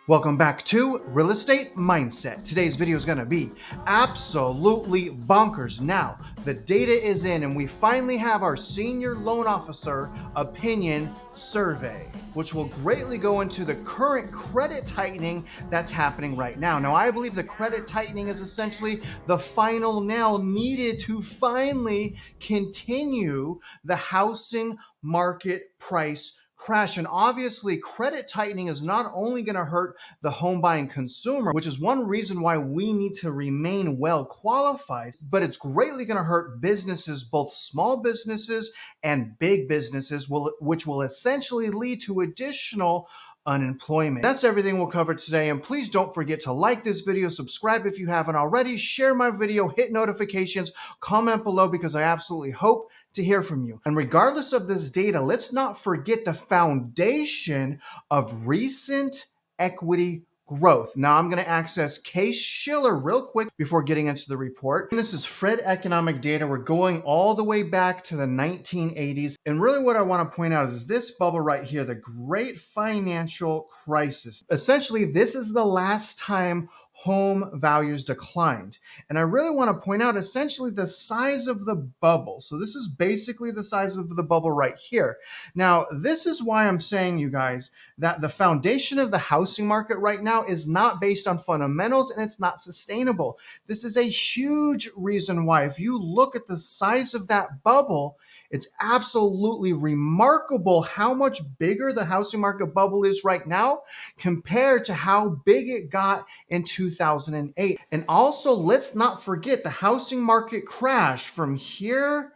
Welcome back to Real Estate Mindset. Today's video is going to be absolutely bonkers. Now, the data is in and we finally have our senior loan officer opinion survey, which will greatly go into the current credit tightening that's happening right now. Now, I believe the credit tightening is essentially the final nail needed to finally continue the housing market price crash. And obviously, credit tightening is not only going to hurt the home buying consumer, which is one reason why we need to remain well qualified, but it's greatly going to hurt businesses, both small businesses and big businesses, which will essentially lead to additional unemployment. That's everything we'll cover today. And please don't forget to like this video, subscribe if you haven't already, share my video, hit notifications, comment below because I absolutely hope to hear from you. And regardless of this data, let's not forget the foundation of recent equity growth. Now I'm going to access Case-Shiller real quick before getting into the report. And this is Fred economic data. We're going all the way back to the 1980s. And really what I want to point out is this bubble right here, the Great Financial Crisis. Essentially, this is the last time home values declined. And I really want to point out essentially the size of the bubble. So this is basically the size of the bubble right here. Now, this is why I'm saying, you guys, that the foundation of the housing market right now is not based on fundamentals and it's not sustainable. This is a huge reason why. If you look at the size of that bubble, it's absolutely remarkable how much bigger the housing market bubble is right now compared to how big it got in 2008. And also, let's not forget the housing market crash from here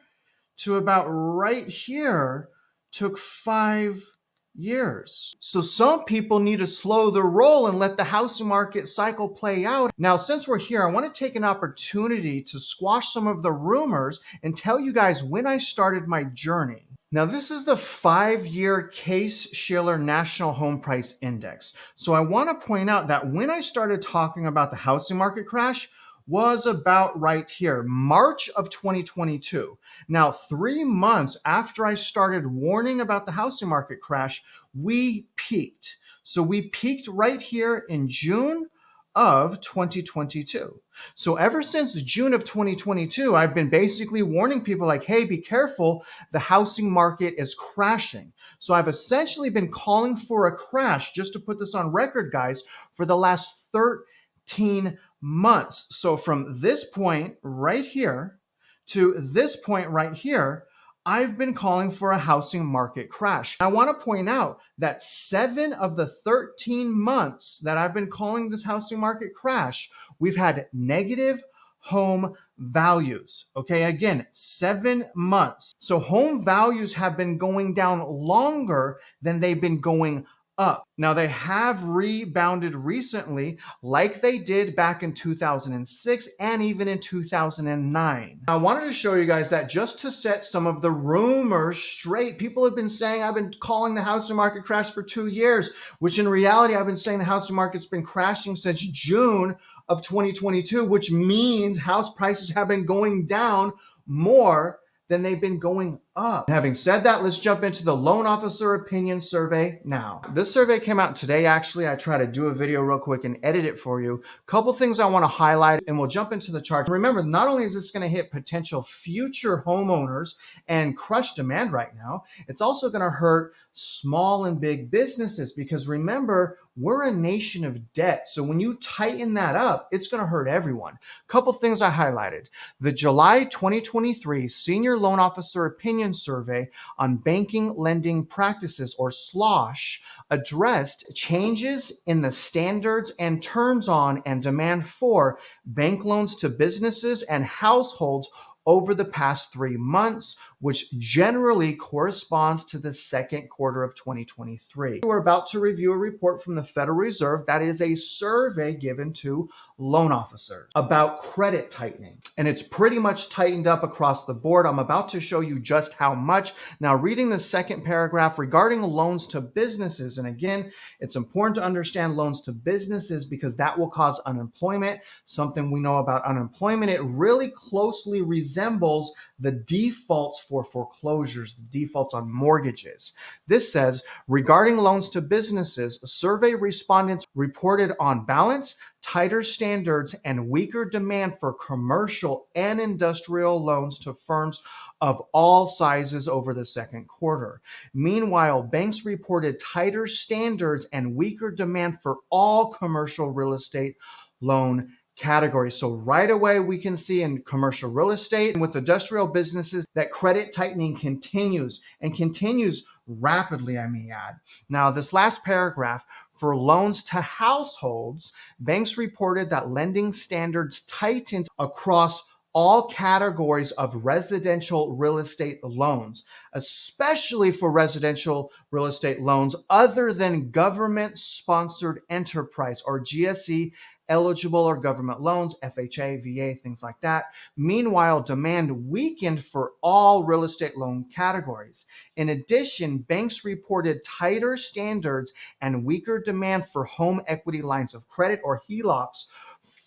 to about right here took 5 years. So some people need to slow the roll and let the housing market cycle play out. Now, since we're here, I want to take an opportunity to squash some of the rumors and tell you guys when I started my journey. Now, this is the 5-year Case-Shiller National Home Price Index. So I want to point out that when I started talking about the housing market crash, was about right here, March of 2022. Now, 3 months after I started warning about the housing market crash, we peaked. So we peaked right here in June of 2022. So ever since June of 2022, I've been basically warning people like, hey, be careful, the housing market is crashing. So I've essentially been calling for a crash, just to put this on record, guys, for the last 13 months. So from this point right here to this point right here, I've been calling for a housing market crash. I want to point out that 7 of the 13 months that I've been calling this housing market crash, we've had negative home values. Okay, again, 7 months. So home values have been going down longer than they've been going up. Now, they have rebounded recently like they did back in 2006 and even in 2009. I wanted to show you guys that just to set some of the rumors straight. People have been saying I've been calling the housing market crash for 2 years, which in reality, I've been saying the housing market's been crashing since June of 2022, which means house prices have been going down more than they've been going up. Having said that, let's jump into the loan officer opinion survey now. This survey came out today. Actually, I tried to do a video real quick and edit it for you. Couple things I want to highlight and we'll jump into the chart. Remember, not only is this going to hit potential future homeowners and crush demand right now, it's also going to hurt small and big businesses because remember, we're a nation of debt. So when you tighten that up, it's going to hurt everyone. Couple things I highlighted. The July 2023 Senior Loan Officer Opinion Survey on Banking Lending Practices, or SLOOS, addressed changes in the standards and terms on and demand for bank loans to businesses and households over the past 3 months, which generally corresponds to the second quarter of 2023. We're about to review a report from the Federal Reserve that is a survey given to loan officers about credit tightening. And it's pretty much tightened up across the board. I'm about to show you just how much. Now, reading the second paragraph regarding loans to businesses, and again, it's important to understand loans to businesses because that will cause unemployment. Something we know about unemployment, it really closely resembles the defaults for foreclosures, the defaults on mortgages. This says, regarding loans to businesses, survey respondents reported on balance, tighter standards, and weaker demand for commercial and industrial loans to firms of all sizes over the second quarter. Meanwhile, banks reported tighter standards and weaker demand for all commercial real estate loan categories. So right away, we can see in commercial real estate and with industrial businesses that credit tightening continues and continues rapidly, I may add. Now, this last paragraph, for loans to households, banks reported that lending standards tightened across all categories of residential real estate loans, especially for residential real estate loans other than government-sponsored enterprise or GSE eligible or government loans, FHA, VA, things like that. Meanwhile, demand weakened for all real estate loan categories. In addition, banks reported tighter standards and weaker demand for home equity lines of credit or HELOCs.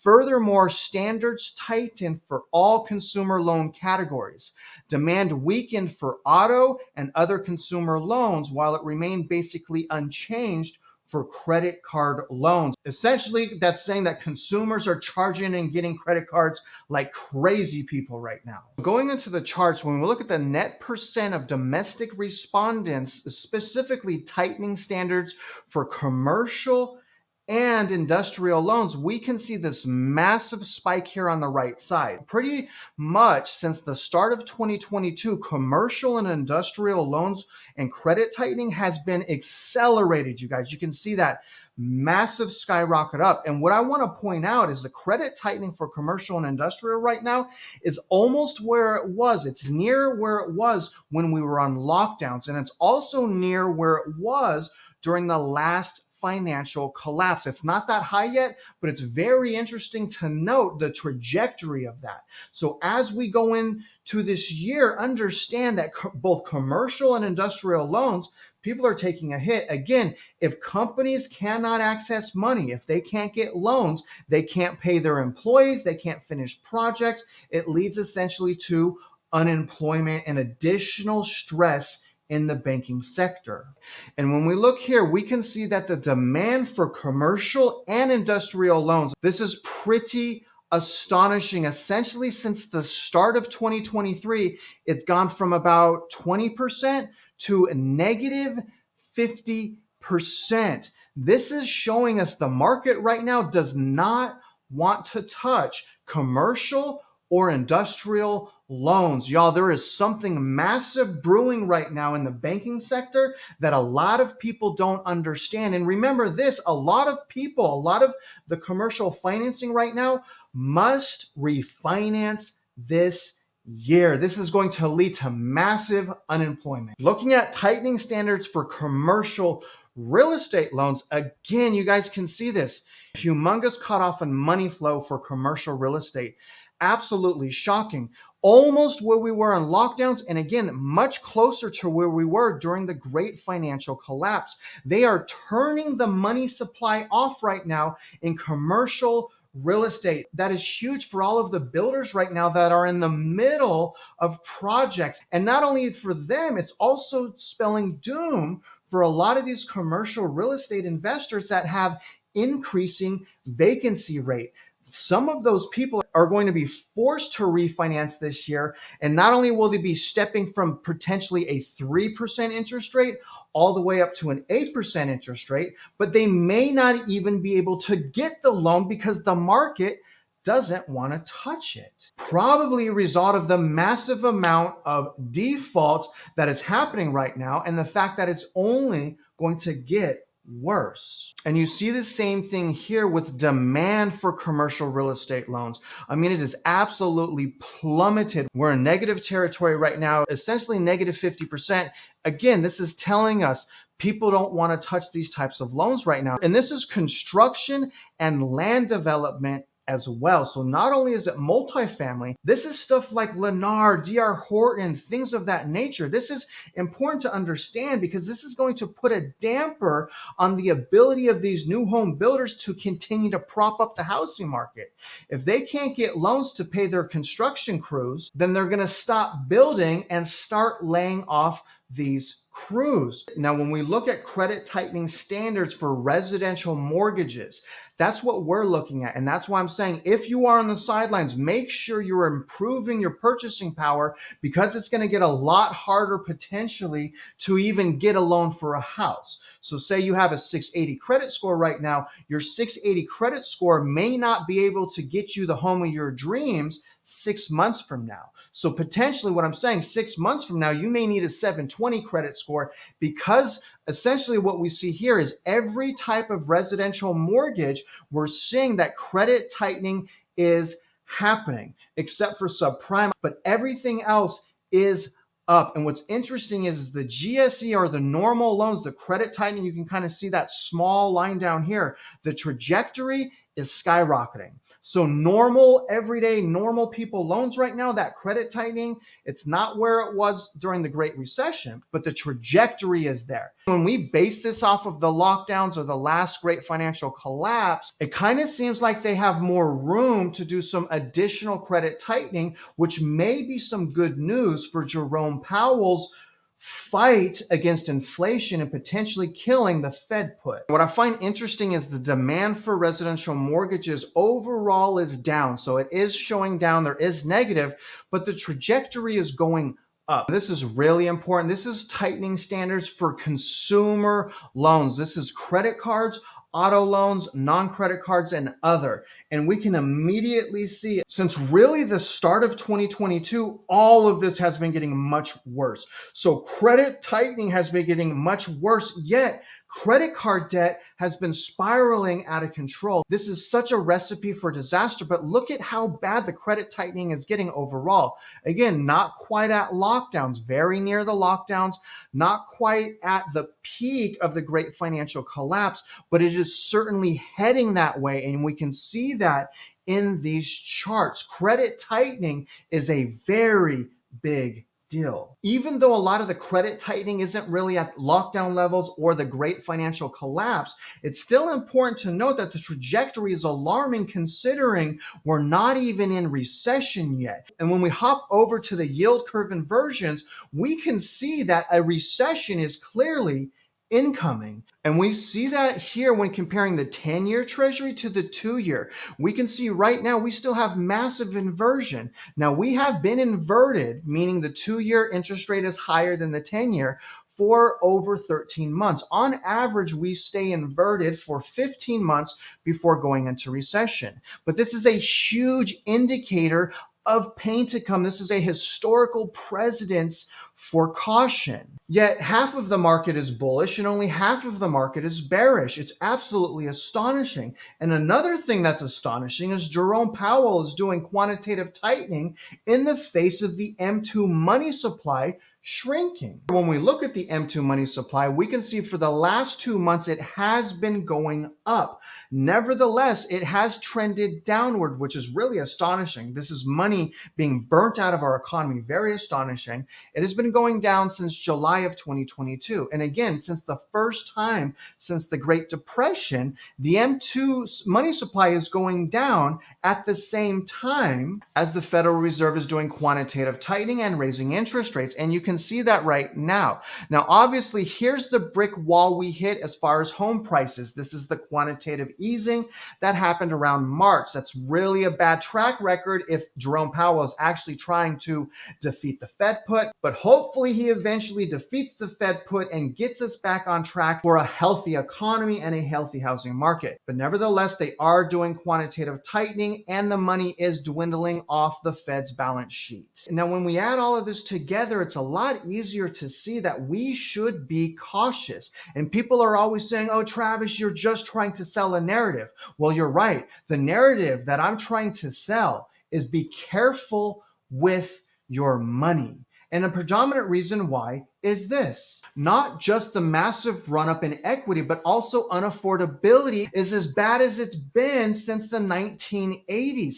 Furthermore, standards tightened for all consumer loan categories. Demand weakened for auto and other consumer loans, while it remained basically unchanged for credit card loans. Essentially, that's saying that consumers are charging and getting credit cards like crazy people right now. Going into the charts, when we look at the net percent of domestic respondents, specifically tightening standards for commercial and industrial loans, we can see this massive spike here on the right side. Pretty much since the start of 2022, commercial and industrial loans and credit tightening has been accelerated, you guys. You can see that massive skyrocket up. And what I want to point out is the credit tightening for commercial and industrial right now is almost where it was. It's near where it was when we were on lockdowns. And it's also near where it was during the last financial collapse. It's not that high yet, but it's very interesting to note the trajectory of that. So as we go into this year, understand that both commercial and industrial loans, people are taking a hit. Again, if companies cannot access money, if they can't get loans, they can't pay their employees, they can't finish projects, it leads essentially to unemployment and additional stress in the banking sector. And when we look here, we can see that the demand for commercial and industrial loans, this is pretty astonishing. Essentially, since the start of 2023, it's gone from about 20% to negative 50%. This is showing us the market right now does not want to touch commercial or industrial loans. Y'all, there is something massive brewing right now in the banking sector that a lot of people don't understand. And remember this, a lot of people, a lot of the commercial financing right now must refinance this year. This is going to lead to massive unemployment. Looking at tightening standards for commercial real estate loans, again, you guys can see this. Humongous cutoff in money flow for commercial real estate. Absolutely shocking. Almost where we were on lockdowns, and again, much closer to where we were during the great financial collapse. They are turning the money supply off right now in commercial real estate. That is huge for all of the builders right now that are in the middle of projects. And not only for them, it's also spelling doom for a lot of these commercial real estate investors that have increasing vacancy rate. Some of those people are going to be forced to refinance this year. And not only will they be stepping from potentially a 3% interest rate all the way up to an 8% interest rate, but they may not even be able to get the loan because the market doesn't want to touch it. Probably a result of the massive amount of defaults that is happening right now and the fact that it's only going to get worse. And you see the same thing here with demand for commercial real estate loans. I mean, it is absolutely plummeted. We're in negative territory right now, essentially negative 50%. Again, this is telling us people don't want to touch these types of loans right now. And this is construction and land development as well. So not only is it multifamily, this is stuff like Lennar, D.R. Horton, things of that nature. This is important to understand because this is going to put a damper on the ability of these new home builders to continue to prop up the housing market. If they can't get loans to pay their construction crews, then they're going to stop building and start laying off these crews. Now, when we look at credit tightening standards for residential mortgages, that's what we're looking at. And that's why I'm saying if you are on the sidelines, make sure you're improving your purchasing power because it's going to get a lot harder potentially to even get a loan for a house. So say you have a 680 credit score right now, your 680 credit score may not be able to get you the home of your dreams 6 months from now. So potentially what I'm saying, 6 months from now, you may need a 720 credit score because essentially what we see here is every type of residential mortgage, we're seeing that credit tightening is happening, except for subprime, but everything else is up. And what's interesting is the GSE or the normal loans, the credit tightening, you can kind of see that small line down here. The trajectory is skyrocketing. So normal, everyday, normal people loans right now, that credit tightening, it's not where it was during the Great Recession, but the trajectory is there. When we base this off of the lockdowns or the last great financial collapse, it kind of seems like they have more room to do some additional credit tightening, which may be some good news for Jerome Powell's fight against inflation and potentially killing the Fed put. What I find interesting is the demand for residential mortgages overall is down. So it is showing down, there is negative, but the trajectory is going up. This is really important. This is tightening standards for consumer loans. This is credit cards, auto loans, non-credit cards, and other. And we can immediately see, since really the start of 2022, all of this has been getting much worse. So credit tightening has been getting much worse, yet credit card debt has been spiraling out of control. This is such a recipe for disaster, but look at how bad the credit tightening is getting overall. Again, not quite at lockdowns, very near the lockdowns, not quite at the peak of the great financial collapse, but it is certainly heading that way. And we can see that in these charts. Credit tightening is a very big deal. Even though a lot of the credit tightening isn't really at lockdown levels or the great financial collapse, it's still important to note that the trajectory is alarming considering we're not even in recession yet. And when we hop over to the yield curve inversions, we can see that a recession is clearly incoming. And we see that here when comparing the 10-year treasury to the 2-year. We can see right now we still have massive inversion. Now we have been inverted, meaning the 2-year interest rate is higher than the 10-year for over 13 months. On average, we stay inverted for 15 months before going into recession. But this is a huge indicator of pain to come. This is a historical precedence for caution. Yet half of the market is bullish and only half of the market is bearish. It's absolutely astonishing. And another thing that's astonishing is Jerome Powell is doing quantitative tightening in the face of the M2 money supply shrinking. When we look at the M2 money supply, we can see for the last 2 months it has been going up. Nevertheless, it has trended downward, which is really astonishing. This is money being burnt out of our economy, very astonishing. It has been going down since July of 2022. And again, since the first time since the Great Depression, the M2 money supply is going down at the same time as the Federal Reserve is doing quantitative tightening and raising interest rates. And you can see that right now. Now, obviously, here's the brick wall we hit as far as home prices. This is the quantitative easing that happened around March. That's really a bad track record if Jerome Powell is actually trying to defeat the Fed put, but hopefully he eventually defeats the Fed put and gets us back on track for a healthy economy and a healthy housing market. But nevertheless, they are doing quantitative tightening and the money is dwindling off the Fed's balance sheet. Now, when we add all of this together, it's a lot easier to see that we should be cautious. And people are always saying, oh, Travis, you're just trying to sell a narrative. Well, you're right. The narrative that I'm trying to sell is be careful with your money. And a predominant reason why is this. Not just the massive run-up in equity, but also unaffordability is as bad as it's been since the 1980s.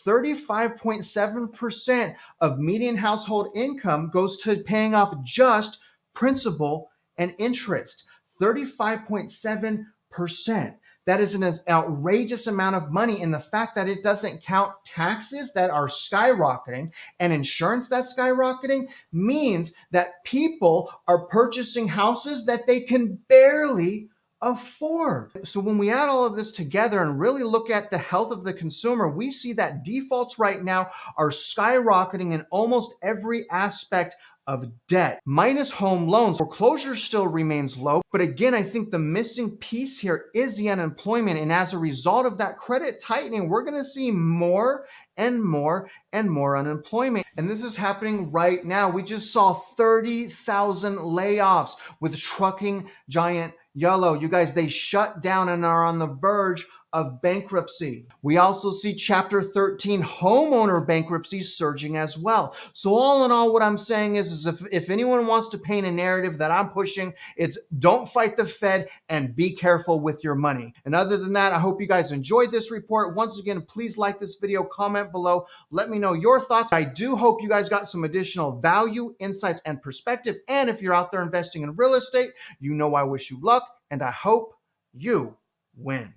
35.7% of median household income goes to paying off just principal and interest. 35.7%. That is an outrageous amount of money. And the fact that it doesn't count taxes that are skyrocketing and insurance that's skyrocketing means that people are purchasing houses that they can barely afford. So when we add all of this together and really look at the health of the consumer, we see that defaults right now are skyrocketing in almost every aspect of debt. Minus home loans, foreclosure still remains low. But again, I think the missing piece here is the unemployment. And as a result of that credit tightening, we're going to see more and more and more unemployment. And this is happening right now. We just saw 30,000 layoffs with trucking giant Yellow. You guys, they shut down and are on the verge of bankruptcy. We also see Chapter 13 homeowner bankruptcy surging as well. So all in all, what I'm saying is if anyone wants to paint a narrative that I'm pushing, it's don't fight the Fed and be careful with your money. And other than that, I hope you guys enjoyed this report. Once again, please like this video, comment below, let me know your thoughts. I do hope you guys got some additional value, insights, and perspective. And if you're out there investing in real estate, you know I wish you luck and I hope you win.